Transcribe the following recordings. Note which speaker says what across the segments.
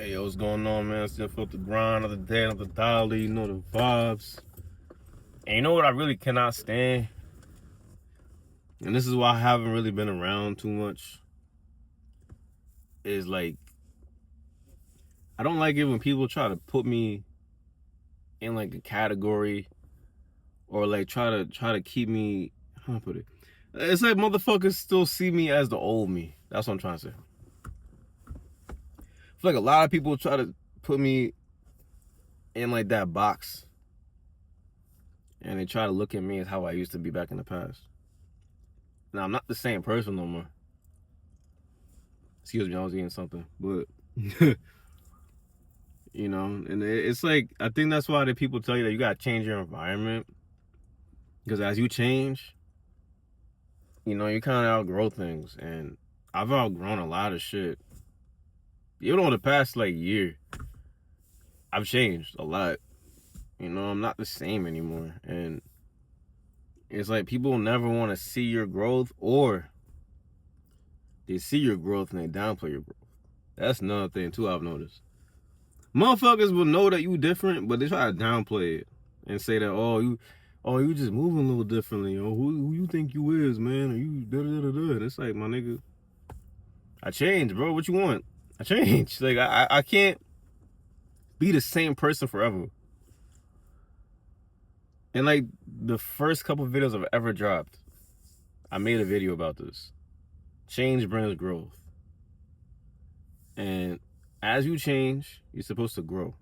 Speaker 1: Hey, yo, what's going on, man? Still felt the grind of the day, of the dolly, you know, the vibes. And you know what I really cannot stand? And this is why I haven't really been around too much. Is like, I don't like it when people try to put me in like a category or like try to keep me, how do I put it? It's like motherfuckers still see me as the old me. That's what I'm trying to say. I feel like a lot of people try to put me in like that box. And they try to look at me as how I used to be back in the past. Now, I'm not the same person no more. Excuse me, I was eating something. But, you know, and it's like, I think that's why the people tell you that you got to change your environment. Because as you change, you know, you kind of outgrow things. And I've outgrown a lot of shit. Even over the past, like, year, I've changed a lot. You know, I'm not the same anymore. And it's like people never want to see your growth, or they see your growth and they downplay your growth. That's another thing, too, I've noticed. Motherfuckers will know that you different, but they try to downplay it and say that, you just moving a little differently. Oh, who you think you is, man? Or you da da da da. It's like, my nigga, I changed, bro. What you want? I changed. Like, I can't be the same person forever. And like the first couple of videos I've ever dropped, I made a video about this. Change brings growth. And as you change, you're supposed to grow.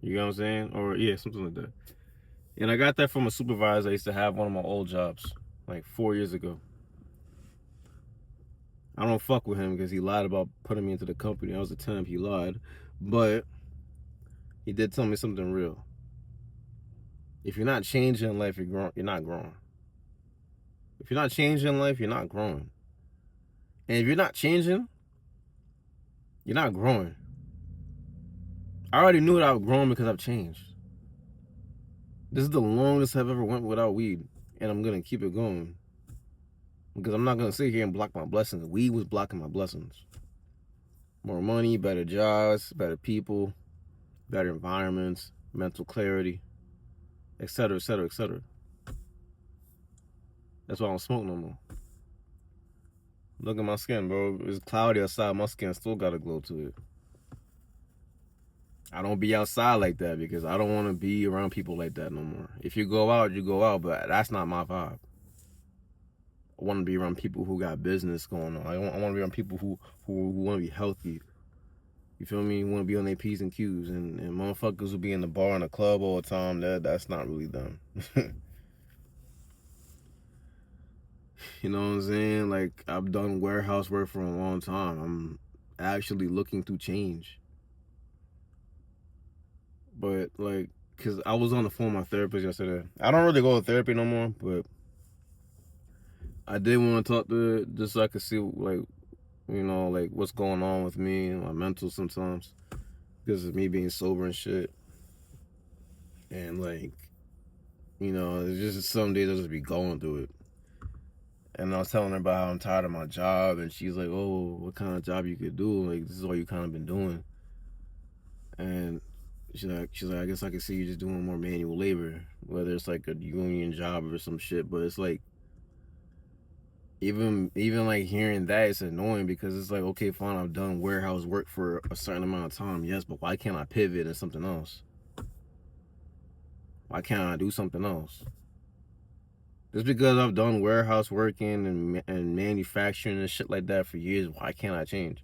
Speaker 1: You know what I'm saying? Or yeah, something like that. And I got that from a supervisor I used to have one of my old jobs, like 4 years ago. I don't fuck with him because he lied about putting me into the company. I was a temp, he lied. But he did tell me something real. If you're not changing in life, you're not growing. If you're not changing in life, you're not growing. And if you're not changing, you're not growing. I already knew that I was growing because I've changed. This is the longest I've ever went without weed. And I'm going to keep it going. Because I'm not going to sit here and block my blessings. Weed was blocking my blessings. More money, better jobs, better people, better environments, mental clarity, etc., etc., etc. That's why I don't smoke no more. Look at my skin, bro. It's cloudy outside. My skin still got a glow to it. I don't be outside like that because I don't want to be around people like that no more. If you go out, you go out, but that's not my vibe. I want to be around people who got business going on. I want to be around people who want to be healthy. You feel me? Want to be on their P's and Q's. And motherfuckers who be in the bar and the club all the time, that's not really them. You know what I'm saying? Like, I've done warehouse work for a long time. I'm actually looking to change. But, like, because I was on the phone with my therapist yesterday. I don't really go to therapy no more, but I did want to talk to her just so I could see, like, you know, like, what's going on with me and my mental sometimes. Because of me being sober and shit. And, like, you know, it's just some days I'll just be going through it. And I was telling her about how I'm tired of my job, and she's like, "Oh, what kind of job you could do? Like, this is all you kind of been doing." And she's like, "I guess I could see you just doing more manual labor, whether it's like a union job or some shit." But it's like, even like hearing that, it's annoying because it's like, okay, fine, I've done warehouse work for a certain amount of time, yes, but why can't I pivot into something else? Why can't I do something else? Just because I've done warehouse working and manufacturing and shit like that for years, why can't I change?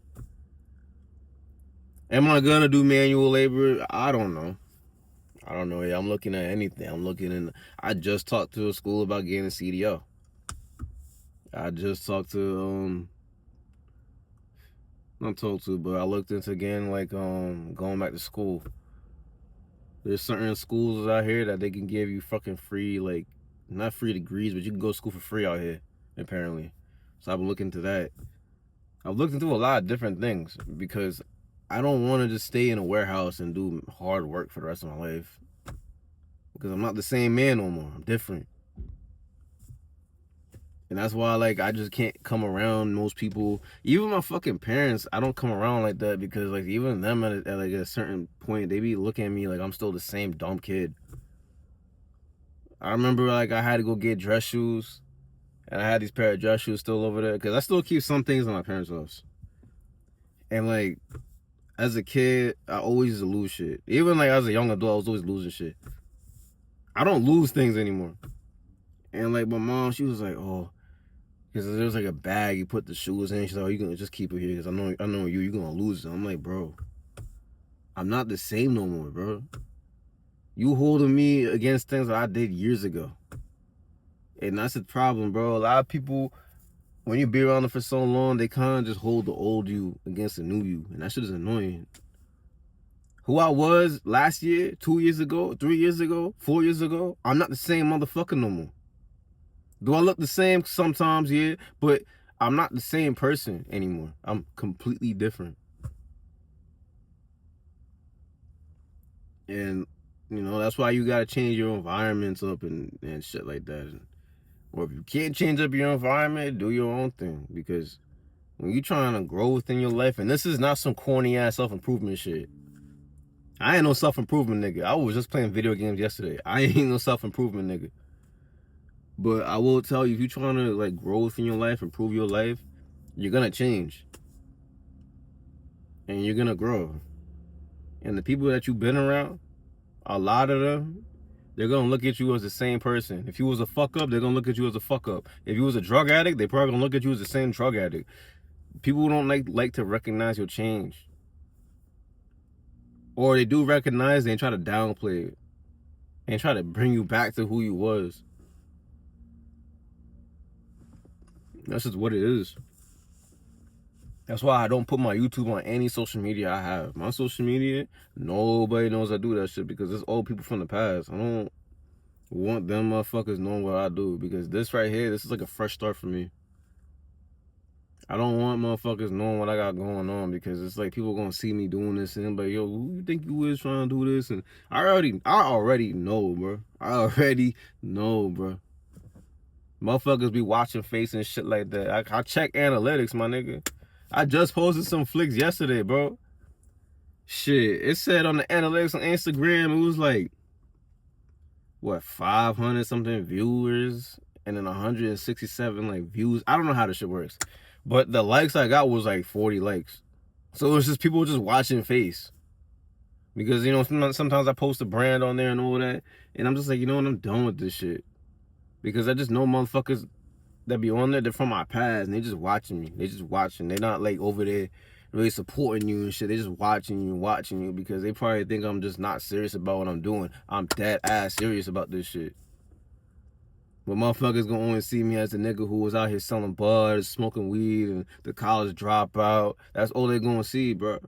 Speaker 1: Am I gonna do manual labor? I don't know. Yeah, I'm looking at anything. I just talked to a school about getting a CDO. I just talked to not talked to, but I looked into getting like going back to school. There's certain schools out here that they can give you fucking free, like, not free degrees, but you can go to school for free out here, apparently. So I've been looking into that. I've looked into a lot of different things because I don't want to just stay in a warehouse and do hard work for the rest of my life. Because I'm not the same man no more. I'm different. And that's why, like, I just can't come around most people. Even my fucking parents, I don't come around like that because, like, even them at like a certain point, they be looking at me like I'm still the same dumb kid. I remember, like, I had to go get dress shoes, and I had these pair of dress shoes still over there because I still keep some things in my parents' house. And, like, as a kid, I always used to lose shit. Even, like, as a young adult, I was always losing shit. I don't lose things anymore. And, like, my mom, she was like, oh, because there was like a bag, you put the shoes in. She's like, oh, you gonna just keep it here because I know you're gonna lose it. I'm like, bro, I'm not the same no more, bro. You holding me against things that I did years ago. And that's the problem, bro. A lot of people, when you be around them for so long, they kind of just hold the old you against the new you. And that shit is annoying. Who I was last year, 2 years ago, 3 years ago, 4 years ago, I'm not the same motherfucker no more. Do I look the same sometimes? Yeah, but I'm not the same person anymore. I'm completely different. And, you know, that's why you gotta change your environments up and shit like that. Or if you can't change up your environment, do your own thing. Because when you're trying to grow within your life, and this is not some corny ass self-improvement shit. I ain't no self-improvement nigga. I was just playing video games yesterday. I ain't no self-improvement nigga. But I will tell you, if you're trying to like grow within your life, improve your life, you're gonna change. And you're gonna grow. And the people that you've been around, a lot of them, they're gonna look at you as the same person. If you was a fuck up, they're gonna look at you as a fuck up. If you was a drug addict, they probably gonna look at you as the same drug addict. People don't like to recognize your change. Or they do recognize it and try to downplay it. And try to bring you back to who you was. That's just what it is. That's why I don't put my YouTube on any social media I have. My social media, nobody knows I do that shit because it's old people from the past. I don't want them motherfuckers knowing what I do because this right here, this is like a fresh start for me. I don't want motherfuckers knowing what I got going on because it's like people gonna see me doing this and like, yo, who you think you is trying to do this? And I already know, bro. I already know, bro. Motherfuckers be watching face and shit like that. I check analytics, my nigga. I just posted some flicks yesterday, bro. Shit, it said on the analytics on Instagram, it was like, what, 500 something viewers and then 167 like views. I don't know how this shit works. But the likes I got was like 40 likes. So it was just people just watching face. Because, you know, sometimes I post a brand on there and all that. And I'm just like, you know what, I'm done with this shit. Because I just know motherfuckers that be on there, they're from my past, and they just watching me. They just watching. They're not like over there really supporting you and shit. They just watching you because they probably think I'm just not serious about what I'm doing. I'm dead ass serious about this shit. But motherfuckers gonna only see me as the nigga who was out here selling bud, smoking weed, and the college dropout. That's all they gonna see, bro.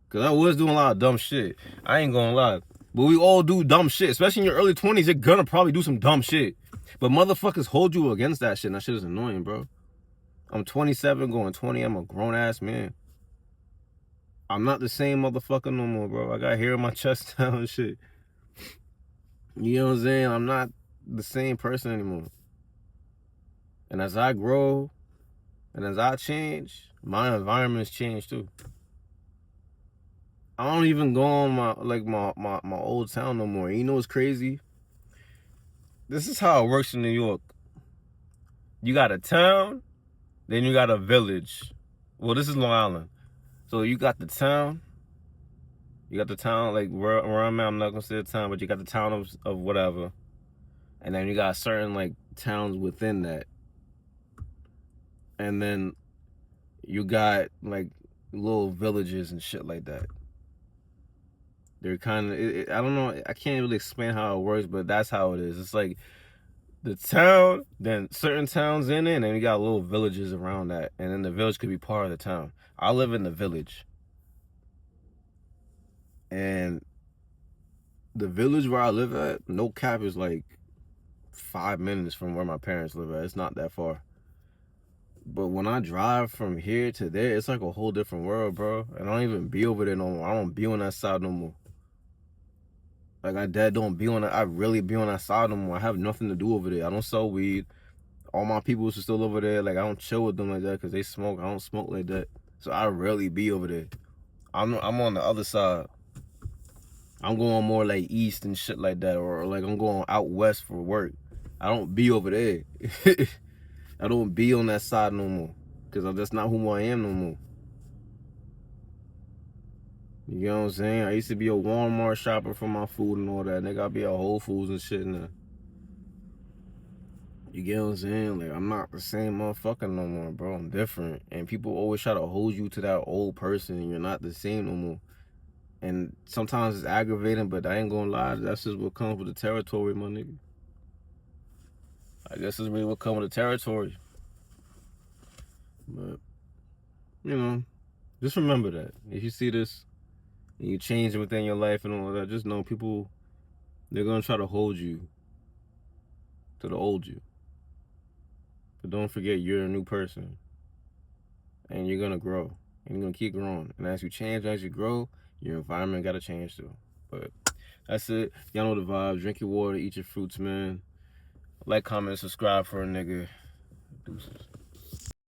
Speaker 1: Cause I was doing a lot of dumb shit. I ain't gonna lie. But we all do dumb shit. Especially in your early 20s, you're gonna probably do some dumb shit. But motherfuckers hold you against that shit, and that shit is annoying, bro. I'm 27 going 20. I'm a grown-ass man. I'm not the same motherfucker no more, bro. I got hair in my chest now and shit. You know what I'm saying? I'm not the same person anymore. And as I grow and as I change, my environment's changed too. I don't even go on my old town no more. You know what's crazy? This is how it works in New York. You got a town, then you got a village. Well, this is Long Island. So you got the town. You got the town, like where I'm at, I'm not gonna say the town, but you got the town of whatever. And then you got certain like towns within that. And then you got like little villages and shit like that. They're kind of, I don't know, I can't really explain how it works, but that's how it is. It's like the town, then certain towns in it, and then you got little villages around that. And then the village could be part of the town. I live in the village. And the village where I live at, no cap, is like 5 minutes from where my parents live at. It's not that far. But when I drive from here to there, it's like a whole different world, bro. And I don't even be over there no more. I don't be on that side no more. Like, I don't be on that. I really be on that side no more. I have nothing to do over there. I don't sell weed. all my people are still over there. Like, I don't chill with them like that because they smoke. I don't smoke like that. So I rarely be over there. I'm on the other side. I'm going more like east and shit like that, or like I'm going out west for work. I don't be over there. I don't be on that side no more, because that's not who I am no more. You know what I'm saying? I used to be a Walmart shopper for my food and all that. Nigga, I be at Whole Foods and shit now. You get what I'm saying? Like, I'm not the same motherfucker no more, bro. I'm different. And people always try to hold you to that old person, and you're not the same no more. And sometimes it's aggravating, but I ain't gonna lie, that's just what comes with the territory, my nigga. I guess it's really what comes with the territory. But, you know, just remember that. If you see this, and you change within your life and all that, just know people, they're gonna try to hold you to the old you. But don't forget, you're a new person. And you're gonna grow. And you're gonna keep growing. And as you change, as you grow, your environment gotta change too. But that's it. Y'all know the vibes. Drink your water, eat your fruits, man. Like, comment, subscribe for a nigga. Deuces.